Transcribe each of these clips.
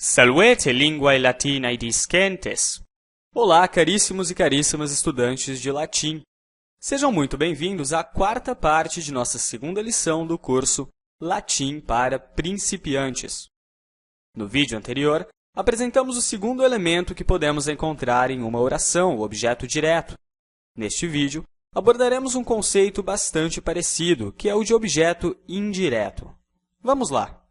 Salvete linguae latinae discentes. Olá, caríssimos e caríssimas estudantes de latim. Sejam muito bem-vindos à quarta parte de nossa segunda lição do curso Latim para Principiantes. No vídeo anterior, apresentamos o segundo elemento que podemos encontrar em uma oração, o objeto direto. Neste vídeo, abordaremos um conceito bastante parecido, que é o de objeto indireto. Vamos lá!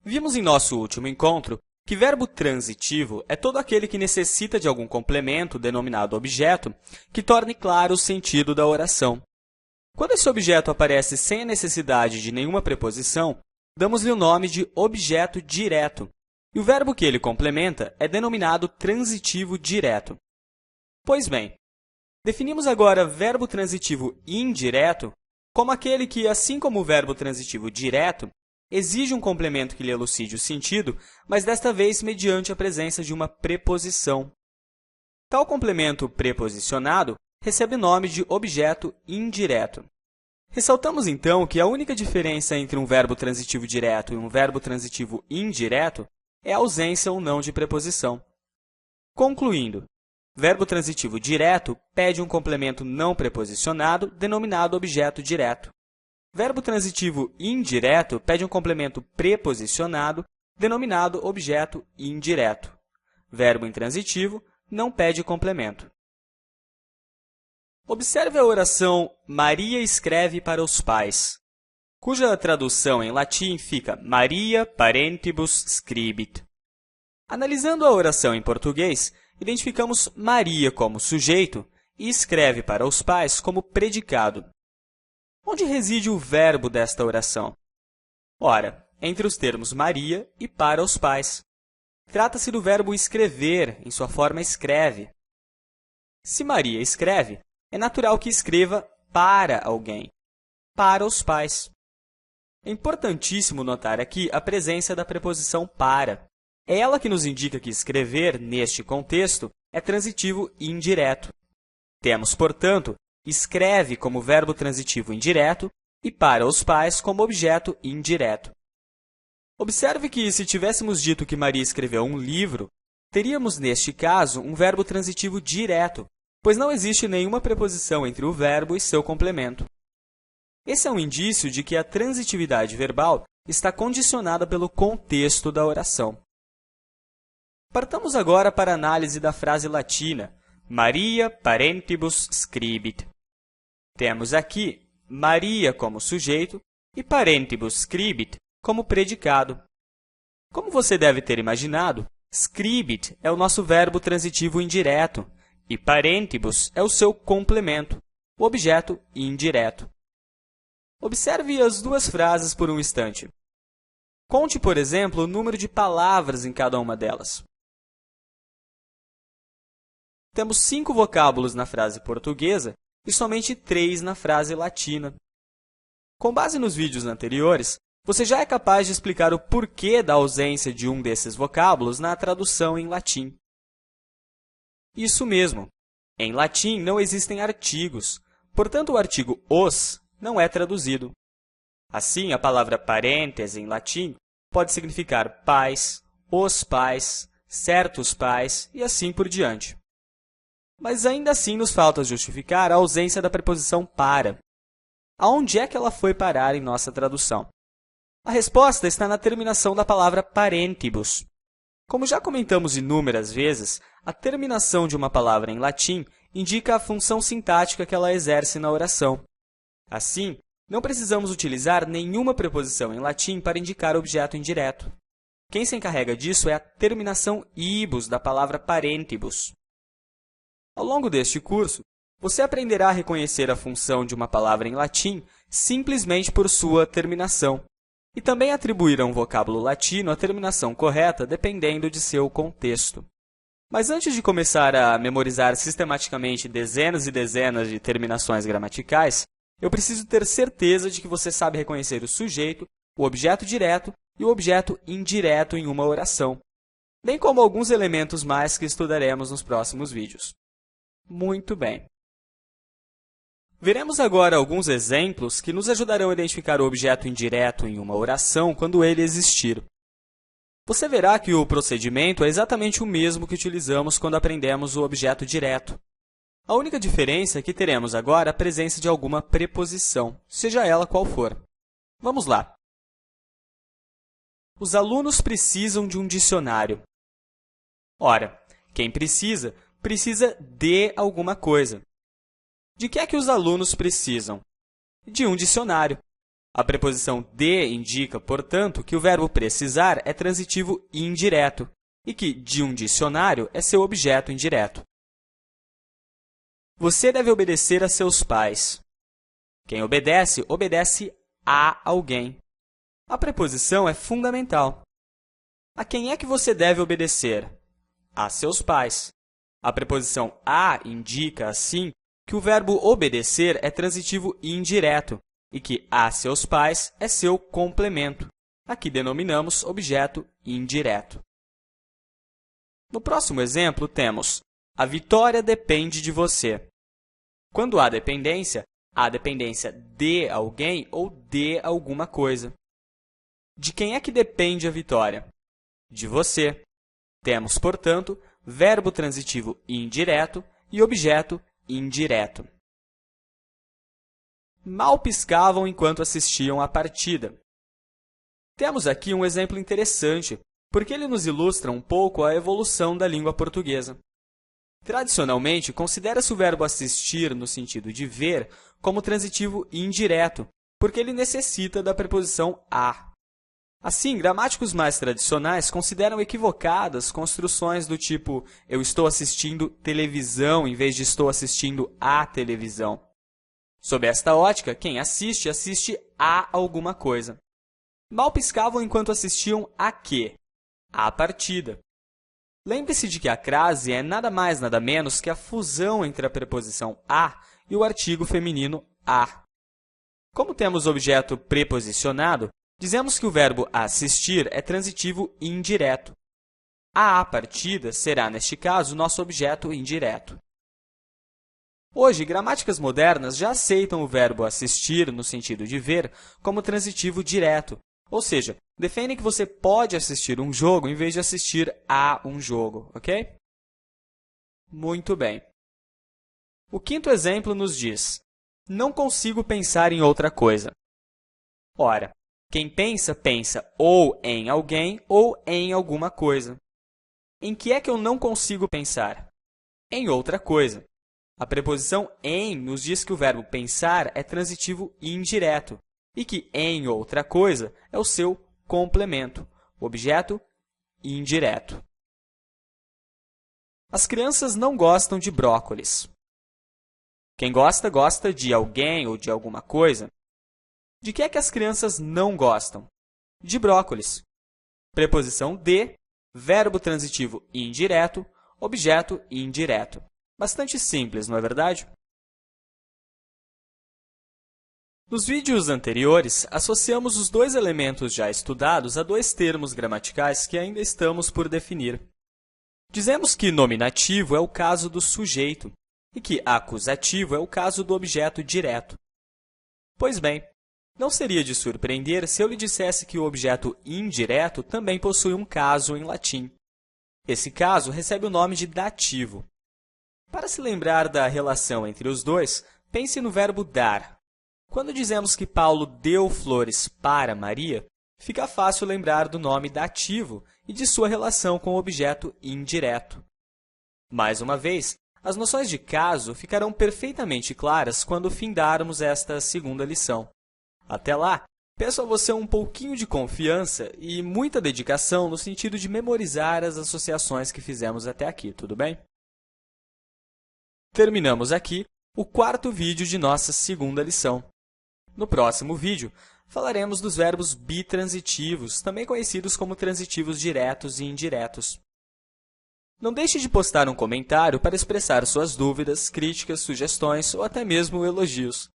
Vimos em nosso último encontro que verbo transitivo é todo aquele que necessita de algum complemento, denominado objeto, que torne claro o sentido da oração. Quando esse objeto aparece sem a necessidade de nenhuma preposição, damos-lhe o nome de objeto direto, e o verbo que ele complementa é denominado transitivo direto. Pois bem, definimos agora verbo transitivo indireto como aquele que, assim como o verbo transitivo direto, exige um complemento que lhe elucide o sentido, mas desta vez mediante a presença de uma preposição. Tal complemento preposicionado recebe o nome de objeto indireto. Ressaltamos, então, que a única diferença entre um verbo transitivo direto e um verbo transitivo indireto é a ausência ou não de preposição. Concluindo, verbo transitivo direto pede um complemento não preposicionado, denominado objeto direto. Verbo transitivo indireto pede um complemento preposicionado, denominado objeto indireto. Verbo intransitivo não pede complemento. Observe a oração Maria escreve para os pais, cuja tradução em latim fica Maria parentibus scribit. Analisando a oração em português, identificamos Maria como sujeito e escreve para os pais como predicado. Onde reside o verbo desta oração? Ora, entre os termos Maria e para os pais. Trata-se do verbo escrever, em sua forma escreve. Se Maria escreve, é natural que escreva para alguém, para os pais. É importantíssimo notar aqui a presença da preposição para. É ela que nos indica que escrever, neste contexto, é transitivo indireto. Temos, portanto, escreve como verbo transitivo indireto e para os pais como objeto indireto. Observe que, se tivéssemos dito que Maria escreveu um livro, teríamos, neste caso, um verbo transitivo direto, pois não existe nenhuma preposição entre o verbo e seu complemento. Esse é um indício de que a transitividade verbal está condicionada pelo contexto da oração. Partamos agora para a análise da frase latina, Maria parentibus scribit. Temos aqui Maria como sujeito e parentibus scribit como predicado. Como você deve ter imaginado, scribit é o nosso verbo transitivo indireto e parentibus é o seu complemento, o objeto indireto. Observe as duas frases por um instante. Conte, por exemplo, o número de palavras em cada uma delas. Temos 5 vocábulos na frase portuguesa e somente 3 na frase latina. Com base nos vídeos anteriores, você já é capaz de explicar o porquê da ausência de um desses vocábulos na tradução em latim. Isso mesmo. Em latim não existem artigos, portanto o artigo os não é traduzido. Assim, a palavra parentes em latim pode significar pais, os pais, certos pais e assim por diante. Mas ainda assim nos falta justificar a ausência da preposição para. Aonde é que ela foi parar em nossa tradução? A resposta está na terminação da palavra parentibus. Como já comentamos inúmeras vezes, a terminação de uma palavra em latim indica a função sintática que ela exerce na oração. Assim, não precisamos utilizar nenhuma preposição em latim para indicar objeto indireto. Quem se encarrega disso é a terminação ibus da palavra parentibus. Ao longo deste curso, você aprenderá a reconhecer a função de uma palavra em latim simplesmente por sua terminação, e também atribuir a um vocábulo latino a terminação correta dependendo de seu contexto. Mas antes de começar a memorizar sistematicamente dezenas e dezenas de terminações gramaticais, eu preciso ter certeza de que você sabe reconhecer o sujeito, o objeto direto e o objeto indireto em uma oração, bem como alguns elementos mais que estudaremos nos próximos vídeos. Muito bem. Veremos agora alguns exemplos que nos ajudarão a identificar o objeto indireto em uma oração quando ele existir. você verá que o procedimento é exatamente o mesmo que utilizamos quando aprendemos o objeto direto. A única diferença é que teremos agora a presença de alguma preposição, seja ela qual for. Vamos lá. Os alunos precisam de um dicionário. Ora, quem precisa, precisa de alguma coisa. De que é que os alunos precisam? De um dicionário. A preposição de indica, portanto, que o verbo precisar é transitivo indireto e que de um dicionário é seu objeto indireto. Você deve obedecer a seus pais. Quem obedece, obedece a alguém. A preposição é fundamental. A quem é que você deve obedecer? A seus pais. A preposição a indica, assim, que o verbo obedecer é transitivo indireto e que a seus pais é seu complemento. Aqui denominamos objeto indireto. No próximo exemplo, temos a vitória depende de você. Quando há dependência de alguém ou de alguma coisa. De quem é que depende a vitória? De você. Temos, portanto, verbo transitivo indireto e objeto indireto. Mal piscavam enquanto assistiam à partida. Temos aqui um exemplo interessante, porque ele nos ilustra um pouco a evolução da língua portuguesa. Tradicionalmente, considera-se o verbo assistir no sentido de ver como transitivo indireto, porque ele necessita da preposição a. Assim, gramáticos mais tradicionais consideram equivocadas construções do tipo eu estou assistindo televisão em vez de estou assistindo à televisão. Sob esta ótica, quem assiste, assiste a alguma coisa. Mal piscavam enquanto assistiam a quê? À partida. Lembre-se de que a crase é nada mais nada menos que a fusão entre a preposição a e o artigo feminino a. Como temos objeto preposicionado, dizemos que o verbo assistir é transitivo indireto. A partida será, neste caso, nosso objeto indireto. Hoje, gramáticas modernas já aceitam o verbo assistir, no sentido de ver, como transitivo direto, ou seja, defendem que você pode assistir um jogo em vez de assistir a um jogo, ok? Muito bem. O quinto exemplo nos diz, não consigo pensar em outra coisa. Ora, quem pensa, pensa ou em alguém ou em alguma coisa. Em que é que eu não consigo pensar? Em outra coisa. A preposição em nos diz que o verbo pensar é transitivo indireto e que em outra coisa é o seu complemento, objeto indireto. As crianças não gostam de brócolis. Quem gosta, gosta de alguém ou de alguma coisa. De que é que as crianças não gostam? De brócolis. Preposição de, verbo transitivo indireto, objeto indireto. Bastante simples, não é verdade? Nos vídeos anteriores, associamos os dois elementos já estudados a dois termos gramaticais que ainda estamos por definir. Dizemos que nominativo é o caso do sujeito e que acusativo é o caso do objeto direto. Pois bem, não seria de surpreender se eu lhe dissesse que o objeto indireto também possui um caso em latim. Esse caso recebe o nome de dativo. Para se lembrar da relação entre os dois, pense no verbo dar. Quando dizemos que Paulo deu flores para Maria, fica fácil lembrar do nome dativo e de sua relação com o objeto indireto. Mais uma vez, as noções de caso ficarão perfeitamente claras quando findarmos esta segunda lição. Até lá, peço a você um pouquinho de confiança e muita dedicação no sentido de memorizar as associações que fizemos até aqui, tudo bem? Terminamos aqui o quarto vídeo de nossa segunda lição. No próximo vídeo, falaremos dos verbos bitransitivos, também conhecidos como transitivos diretos e indiretos. Não deixe de postar um comentário para expressar suas dúvidas, críticas, sugestões ou até mesmo elogios.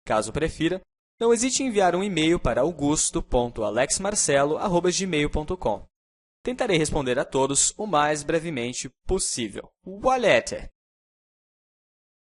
Caso prefira, não hesite em enviar um e-mail para augusto.alexmarcelo@gmail.com. Tentarei responder a todos o mais brevemente possível. Walete!